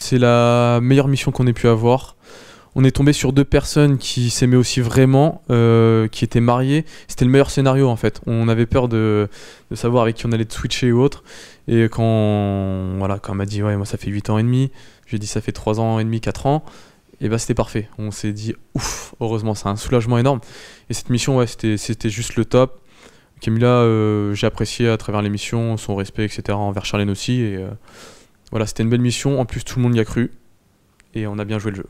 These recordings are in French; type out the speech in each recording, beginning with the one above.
c'est la meilleure mission qu'on ait pu avoir. On est tombé sur 2 personnes qui s'aimaient aussi vraiment, qui étaient mariées. C'était le meilleur scénario en fait. On avait peur de savoir avec qui on allait switcher ou autre. Et quand, voilà, quand on m'a dit ouais, moi ça fait 8 ans et demi, j'ai dit ça fait 3 ans et demi, 4 ans, et bah c'était parfait. On s'est dit ouf, heureusement, c'est un soulagement énorme. Et cette mission, ouais, c'était juste le top. Camilla, j'ai apprécié à travers l'émission, son respect, etc. envers Charlène aussi. Et voilà, c'était une belle mission. En plus, tout le monde y a cru. Et on a bien joué le jeu.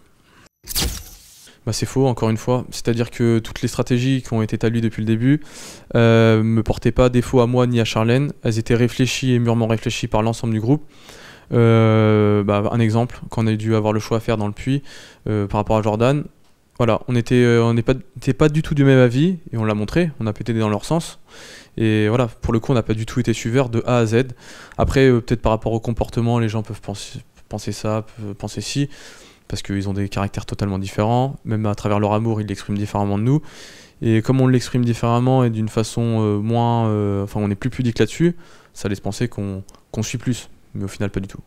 Bah, c'est faux, encore une fois. C'est-à-dire que toutes les stratégies qui ont été établies depuis le début me portaient pas défaut à moi ni à Charlène. Elles étaient réfléchies et mûrement réfléchies par l'ensemble du groupe. Un exemple, quand on a dû avoir le choix à faire dans le puits par rapport à Jordan, voilà, on n'était pas du tout du même avis et on l'a montré, on a pété dans leur sens. Et voilà, pour le coup, on n'a pas du tout été suiveurs de A à Z. Après, peut-être par rapport au comportement, les gens peuvent penser ça, peuvent penser ci, parce qu'ils ont des caractères totalement différents. Même à travers leur amour, ils l'expriment différemment de nous. Et comme on l'exprime différemment et d'une façon moins... Enfin, on est plus pudique là-dessus, ça laisse penser qu'on suit plus. Mais au final, pas du tout.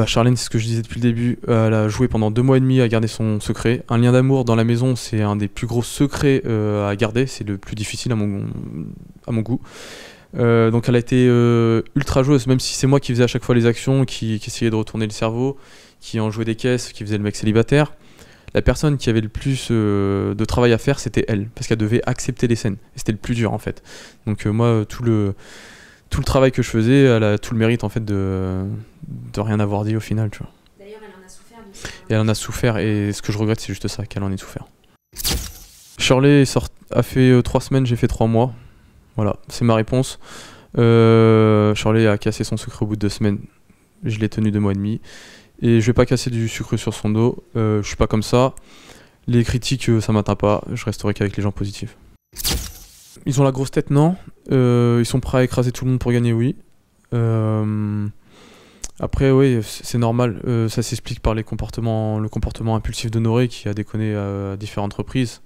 Charlène, c'est ce que je disais depuis le début, elle a joué pendant 2 mois et demi à garder son secret. Un lien d'amour dans la maison, c'est un des plus gros secrets à garder, c'est le plus difficile à mon goût. Donc elle a été ultra joueuse, même si c'est moi qui faisais à chaque fois les actions, qui essayait de retourner le cerveau, qui en jouait des caisses, qui faisait le mec célibataire. La personne qui avait le plus de travail à faire, c'était elle, parce qu'elle devait accepter les scènes. Et c'était le plus dur en fait. Donc moi, tout le travail que je faisais, elle a tout le mérite en fait de rien avoir dit au final, tu vois. D'ailleurs, elle en a souffert de ça. Et elle en a souffert, et ce que je regrette, c'est juste ça, qu'elle en ait souffert. Shirley a fait 3 semaines, j'ai fait 3 mois. Voilà, c'est ma réponse. Shirley a cassé son secret au bout de 2 semaines. Je l'ai tenu 2 mois et demi. Et je vais pas casser du sucre sur son dos. Je suis pas comme ça. Les critiques, ça m'atteint pas. Je resterai qu'avec les gens positifs. Ils ont la grosse tête, non. Ils sont prêts à écraser tout le monde pour gagner, oui. Après, oui, c'est normal. Ça s'explique par le comportement impulsif d'Honoré qui a déconné à différentes reprises.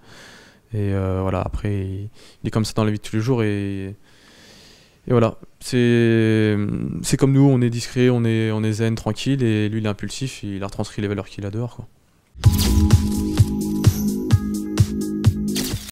Et voilà, après, il est comme ça dans la vie de tous les jours. Et voilà, c'est comme nous, on est discret, on est zen, tranquille. Et lui, il est impulsif, il a retranscrit les valeurs qu'il a dehors, quoi.